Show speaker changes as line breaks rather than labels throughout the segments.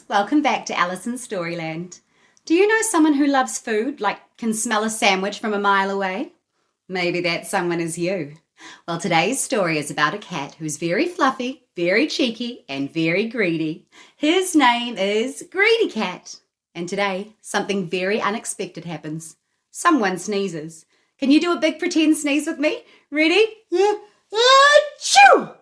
Welcome back to Alison's Storyland. Do you know someone who loves food, like can smell a sandwich from a mile away? Maybe that someone is you. Well, today's story is about a cat who's very fluffy, very cheeky, and very greedy. His name is Greedy Cat. And today, something very unexpected happens. Someone sneezes. Can you do a big pretend sneeze with me? Ready? Achoo!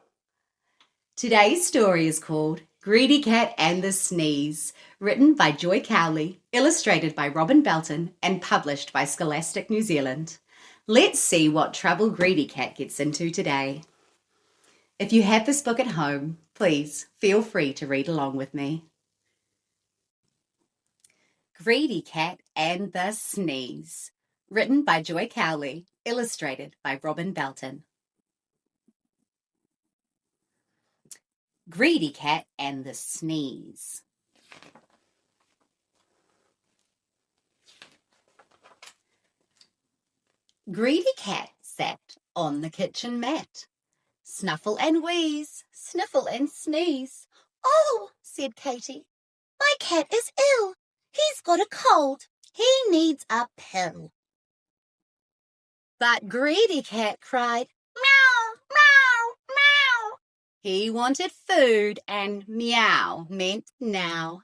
Today's story is called Greedy Cat and the Sneeze, written by Joy Cowley, illustrated by Robyn Belton, and published by Scholastic New Zealand. Let's see what trouble Greedy Cat gets into today. If you have this book at home, please feel free to read along with me. Greedy Cat and the Sneeze, written by Joy Cowley, illustrated by Robyn Belton. Greedy Cat and the Sneeze. Greedy Cat sat on the kitchen mat. Snuffle and wheeze, sniffle and sneeze.
"Oh," said Katie, "my cat is ill. He's got a cold. He needs a pill."
But Greedy Cat cried,
"Meow, meow, meow."
he wanted food and meow meant now.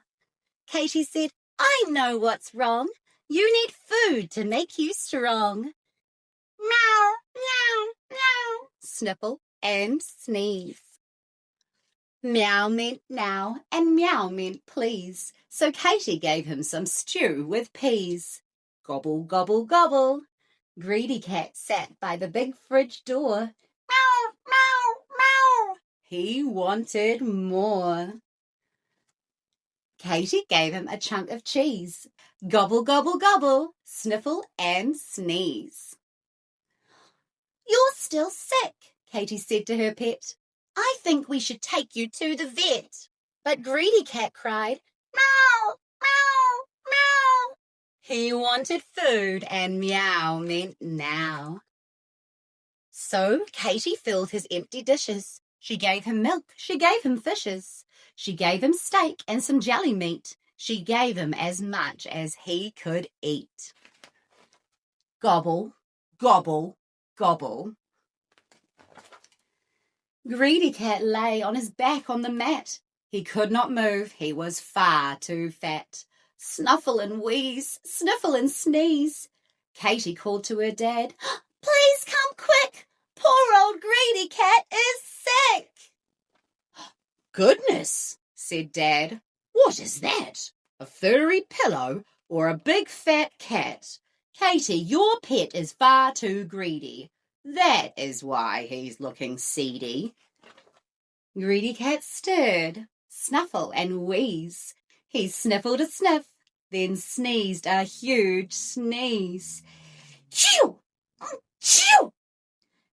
Katie said, "I know what's wrong. You need food to make you strong." Meow, meow, meow.
Sniffle and sneeze. Meow meant now and meow meant please, so Katie gave him some stew with peas. Gobble, gobble, gobble. Greedy Cat sat by the big fridge door.
Meow, meow, meow.
He wanted more. Katie gave him a chunk of cheese. Gobble, gobble, gobble. Sniffle and sneeze.
"You're still sick,"
Katie said to her pet.
"I think we should take you to the vet." But Greedy Cat cried, "Meow, meow, meow."
He wanted food and meow meant now. So Katie filled his empty dishes. She gave him milk, she gave him fishes. She gave him steak and some jelly meat. She gave him as much as he could eat. Gobble, gobble, gobble. Greedy Cat lay on his back on the mat. He could not move, he was far too fat. Snuffle and wheeze, sniffle and sneeze. Katie called to her dad,
"Please come quick. Poor old Greedy Cat is sick."
"Goodness," said Dad. "What is that? A furry pillow or a big fat cat? Katie, your pet is far too greedy. That is why he's looking seedy." Greedy Cat stirred, snuffle and wheeze. He sniffled a sniff, then sneezed a huge sneeze.
Chew! Chew!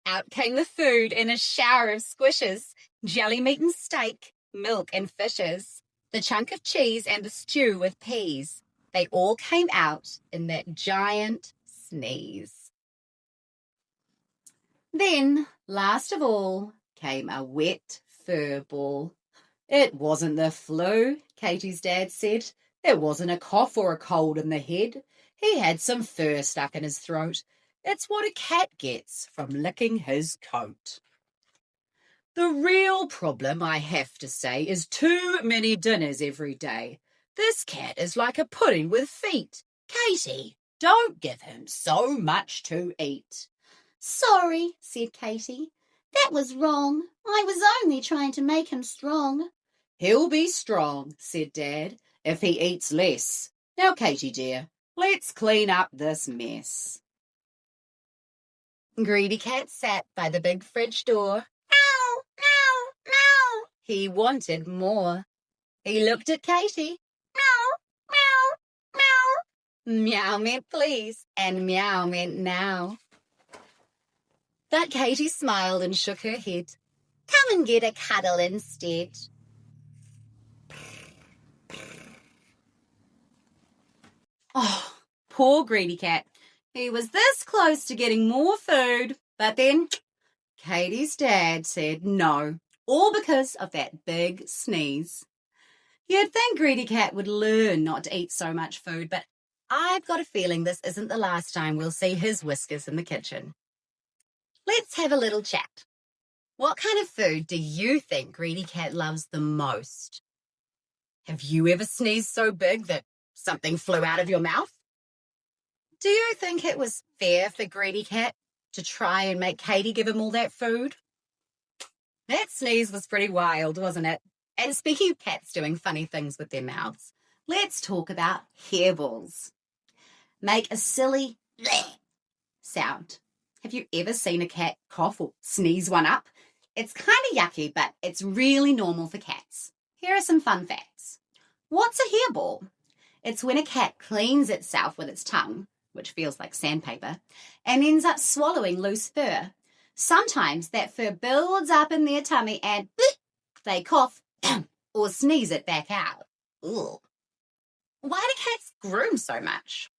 Out came the food in a shower of squishes, jelly meat and steak, milk and fishes, the chunk of cheese and the stew with peas. They all came out in that giant sneeze. Then, last of all, came a wet fur ball. It wasn't the flu, Katie's dad said. There wasn't a cough or a cold in the head. He had some fur stuck in his throat. It's what a cat gets from licking his coat. The real problem, I have to say, is too many dinners every day. This cat is like a pudding with feet. Katie, don't give him so much to eat.
"Sorry," said Katie. "That was wrong. I was only trying to make him strong."
"He'll be strong," said Dad, "if he eats less. Now, Katie dear, let's clean up this mess." Greedy Cat sat by the big fridge door.
"Meow, meow, meow."
He wanted more. He looked at Katie.
"Meow, meow, meow."
Meow meant please, and meow meant now. But Katie smiled and shook her head.
"Come and get a cuddle instead."
Oh, poor Greedy Cat. He was this close to getting more food, but then Katie's dad said no, all because of that big sneeze. You'd think Greedy Cat would learn not to eat so much food, but I've got a feeling this isn't the last time we'll see his whiskers in the kitchen. Let's have a little chat. What kind of food do you think Greedy Cat loves the most? Have you ever sneezed so big that something flew out of your mouth? Do you think it was fair for Greedy Cat to try and make Katie give him all that food? That sneeze was pretty wild, wasn't it? And speaking of cats doing funny things with their mouths, let's talk about hairballs. Make a silly bleh sound. Have you ever seen a cat cough or sneeze one up? It's kind of yucky, but it's really normal for cats. Here are some fun facts. What's a hairball? It's when a cat cleans itself with its tongue, which feels like sandpaper, and ends up swallowing loose fur. Sometimes that fur builds up in their tummy and they cough or sneeze it back out. Ugh. Why do cats groom so much?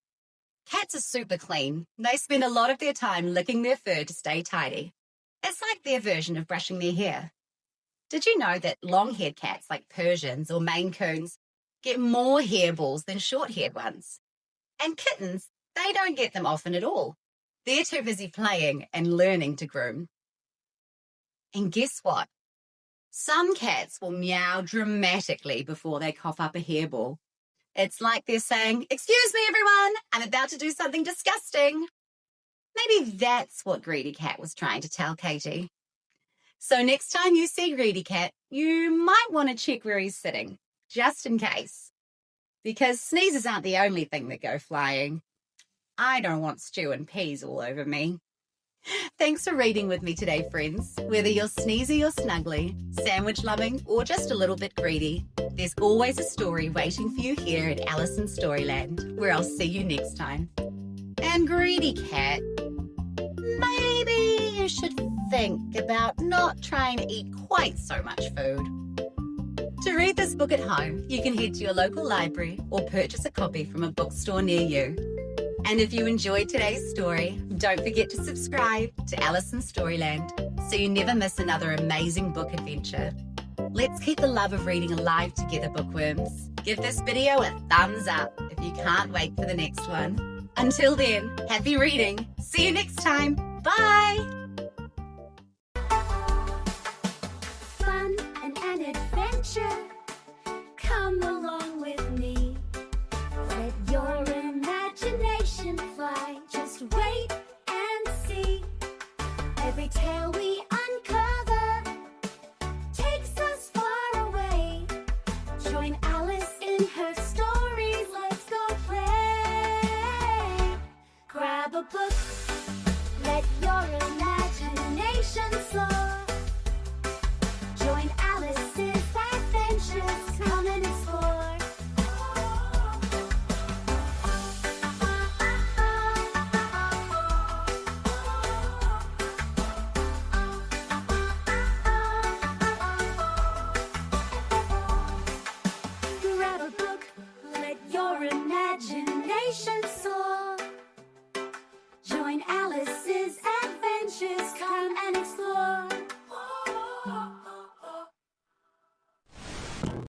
Cats are super clean. They spend a lot of their time licking their fur to stay tidy. It's like their version of brushing their hair. Did you know that long-haired cats like Persians or Maine Coons get more hairballs than short-haired ones? And kittens, they don't get them often at all. They're too busy playing and learning to groom. And guess what? Some cats will meow dramatically before they cough up a hairball. It's like they're saying, "Excuse me, everyone, I'm about to do something disgusting." Maybe that's what Greedy Cat was trying to tell Katie. So next time you see Greedy Cat, you might want to check where he's sitting, just in case. Because sneezes aren't the only thing that go flying. I don't want stew and peas all over me. Thanks for reading with me today, friends. Whether you're sneezy or snuggly, sandwich loving, or just a little bit greedy, there's always a story waiting for you here at Alice in Storyland, where I'll see you next time. And Greedy Cat, maybe you should think about not trying to eat quite so much food. To read this book at home, you can head to your local library or purchase a copy from a bookstore near you. And if you enjoyed today's story, don't forget to subscribe to Alice in Storyland so you never miss another amazing book adventure. Let's keep the love of reading alive together, bookworms. Give this video a thumbs up if you can't wait for the next one. Until then, happy reading. See you next time. Bye.